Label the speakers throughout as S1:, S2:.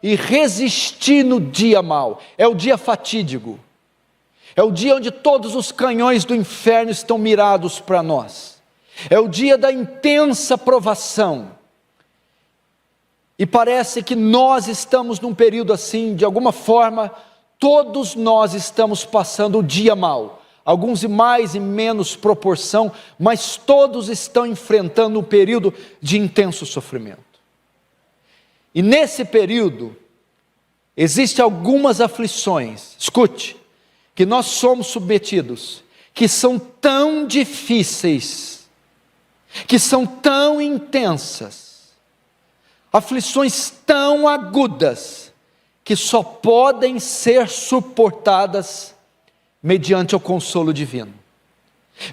S1: e resistir no dia mau. É o dia fatídico. É o dia onde todos os canhões do inferno estão mirados para nós. É o dia da intensa provação. E parece que nós estamos num período assim, de alguma forma, todos nós estamos passando o dia mau. Alguns em mais e menos proporção, mas todos estão enfrentando um período de intenso sofrimento. E nesse período, existem algumas aflições, escute, que nós somos submetidos, que são tão difíceis, que são tão intensas, aflições tão agudas, que só podem ser suportadas mediante o consolo divino,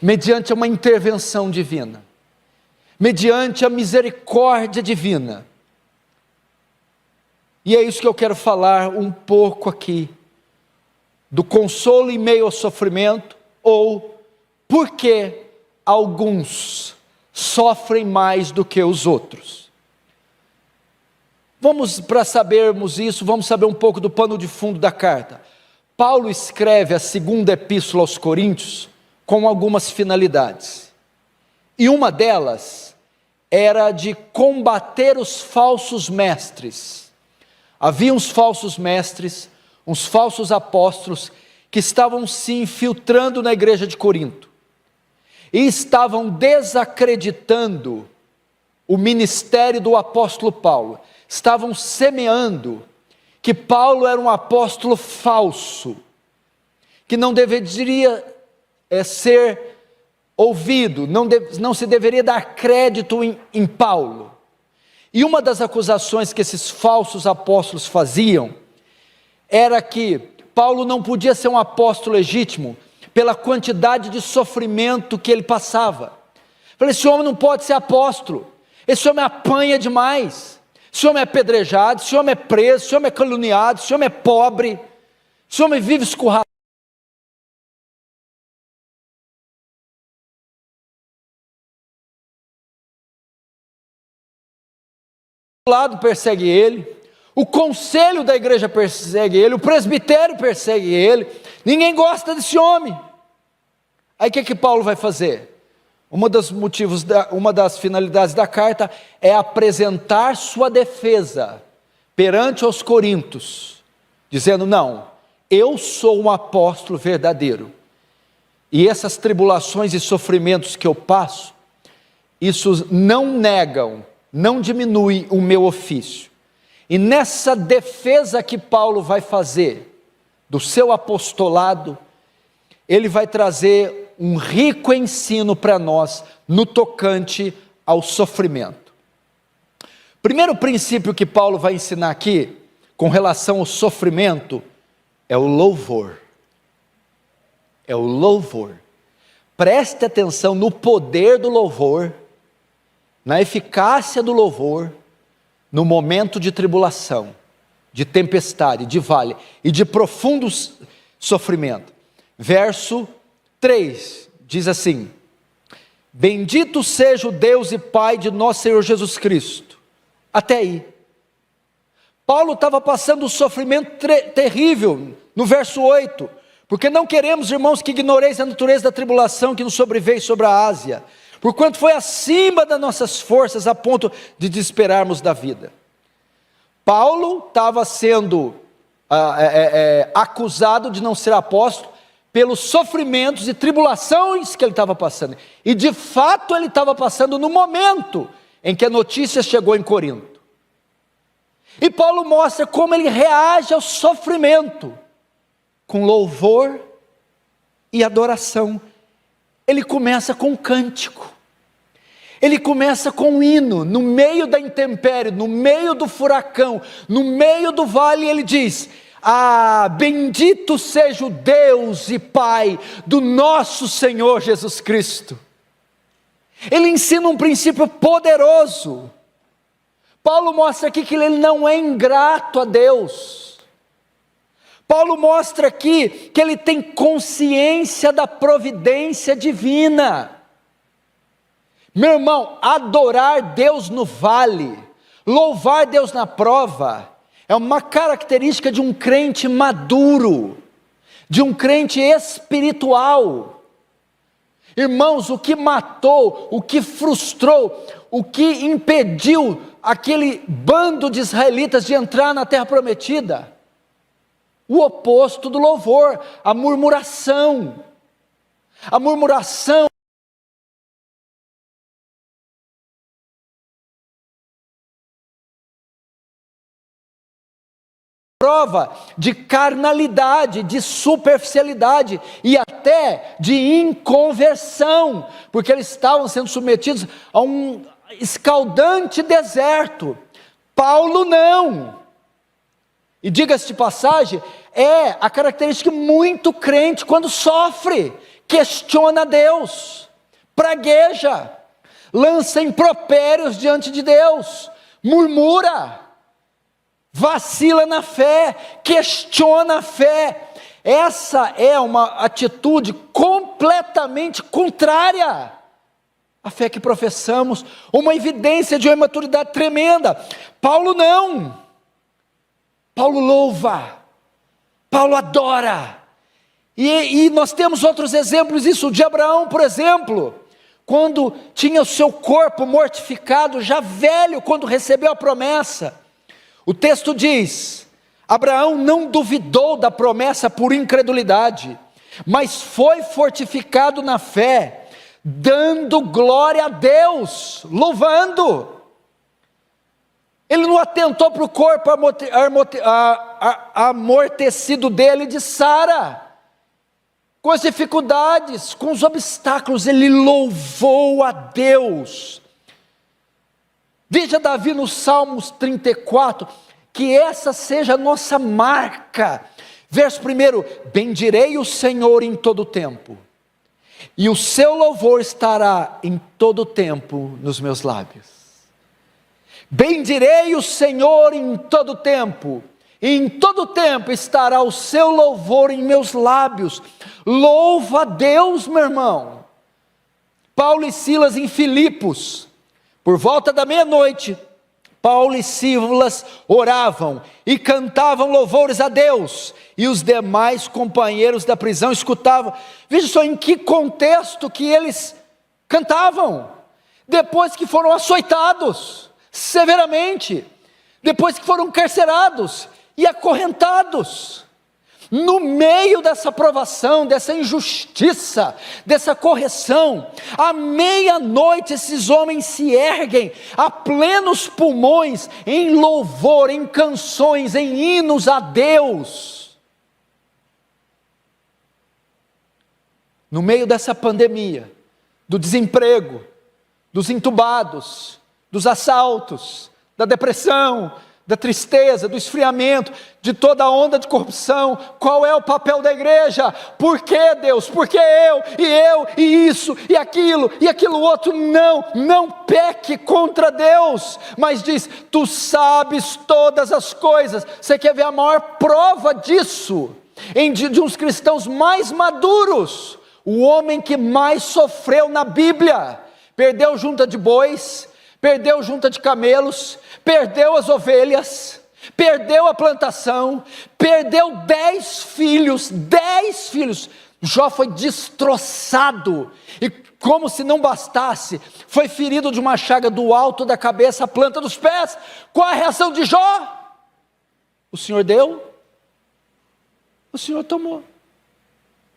S1: mediante uma intervenção divina, mediante a misericórdia divina. E é isso que eu quero falar um pouco aqui, do consolo em meio ao sofrimento, ou por que alguns sofrem mais do que os outros. Para sabermos isso, vamos saber um pouco do pano de fundo da carta. Paulo escreve a segunda epístola aos Coríntios com algumas finalidades, e uma delas era de combater os falsos mestres. Havia uns falsos mestres, uns falsos apóstolos, que estavam se infiltrando na igreja de Corinto, e estavam desacreditando o ministério do apóstolo Paulo, estavam semeando que Paulo era um apóstolo falso, que não deveria ser ouvido, não se deveria dar crédito em Paulo. E uma das acusações que esses falsos apóstolos faziam, era que Paulo não podia ser um apóstolo legítimo, pela quantidade de sofrimento que ele passava. Falei, esse homem não pode ser apóstolo, esse homem apanha demais, esse homem é apedrejado, esse homem é preso, esse homem é caluniado, esse homem é pobre, esse homem vive escurralado. O lado persegue ele, o conselho da igreja persegue ele, o presbitério persegue ele, ninguém gosta desse homem. Aí o que Paulo vai fazer? Uma das finalidades da carta é apresentar sua defesa perante os coríntios, dizendo, não, eu sou um apóstolo verdadeiro, e essas tribulações e sofrimentos que eu passo, isso não negam, não diminui o meu ofício. E nessa defesa que Paulo vai fazer do seu apostolado, ele vai trazer um rico ensino para nós no tocante ao sofrimento. Primeiro princípio que Paulo vai ensinar aqui, com relação ao sofrimento, é o louvor. É o louvor. Preste atenção no poder do louvor, na eficácia do louvor, no momento de tribulação, de tempestade, de vale e de profundo sofrimento. Verso 3 diz assim: bendito seja o Deus e Pai de nosso Senhor Jesus Cristo. Até aí. Paulo estava passando um sofrimento terrível, no verso 8, porque não queremos, irmãos, que ignoreis a natureza da tribulação que nos sobreveio sobre a Ásia, porquanto foi acima das nossas forças, a ponto de desesperarmos da vida. Paulo estava sendo acusado de não ser apóstolo, pelos sofrimentos e tribulações que ele estava passando, e de fato ele estava passando no momento em que a notícia chegou em Corinto. E Paulo mostra como ele reage ao sofrimento, com louvor e adoração. Ele começa com um cântico, ele começa com um hino, no meio da intempérie, no meio do furacão, no meio do vale, ele diz: ah, bendito seja o Deus e Pai do nosso Senhor Jesus Cristo. Ele ensina um princípio poderoso. Paulo mostra aqui que ele não é ingrato a Deus. Paulo mostra aqui que ele tem consciência da providência divina. Meu irmão, adorar Deus no vale, louvar Deus na prova, É uma característica de um crente maduro, de um crente espiritual. Irmãos, o que matou, o que frustrou, o que impediu aquele bando de israelitas de entrar na terra prometida? O oposto do louvor, a murmuração. A murmuração prova de carnalidade, de superficialidade e até de inconversão, porque eles estavam sendo submetidos a um escaldante deserto. Paulo não. E diga-se de passagem, é a característica muito crente quando sofre, questiona Deus, pragueja, lança impropérios diante de Deus, murmura, vacila na fé, questiona a fé. Essa é uma atitude completamente contrária à fé que professamos, uma evidência de uma imaturidade tremenda. Paulo não. Paulo louva, Paulo adora, e nós temos outros exemplos disso, de Abraão, por exemplo, quando tinha o seu corpo mortificado, já velho, quando recebeu a promessa, o texto diz, Abraão não duvidou da promessa por incredulidade, mas foi fortificado na fé, dando glória a Deus, louvando. Ele não atentou para o corpo amortecido dele de Sara, com as dificuldades, com os obstáculos, ele louvou a Deus. Veja Davi no Salmos 34, que essa seja a nossa marca. Verso 1, bendirei o Senhor em todo o tempo, e o seu louvor estará em todo o tempo nos meus lábios. Bendirei o Senhor em todo tempo, e em todo tempo estará o seu louvor em meus lábios. Louva a Deus, meu irmão. Paulo e Silas em Filipos, por volta da meia-noite, Paulo e Silas oravam e cantavam louvores a Deus, e os demais companheiros da prisão escutavam. Veja só em que contexto que eles cantavam, depois que foram açoitados severamente, depois que foram carcerados e acorrentados, no meio dessa provação, dessa injustiça, dessa correção, à meia-noite esses homens se erguem a plenos pulmões, em louvor, em canções, em hinos a Deus. No meio dessa pandemia, do desemprego, dos entubados, dos assaltos, da depressão, da tristeza, do esfriamento, de toda a onda de corrupção, qual é o papel da igreja? Por que Deus? Por que eu, e isso, e aquilo outro? Não peque contra Deus, mas diz, tu sabes todas as coisas. Você quer ver a maior prova disso? De uns cristãos mais maduros, o homem que mais sofreu na Bíblia, perdeu junta de bois, perdeu junta de camelos, perdeu as ovelhas, perdeu a plantação, perdeu 10 filhos, Jó foi destroçado, e como se não bastasse, foi ferido de uma chaga do alto da cabeça à planta dos pés. Qual a reação de Jó? O Senhor deu, o Senhor tomou.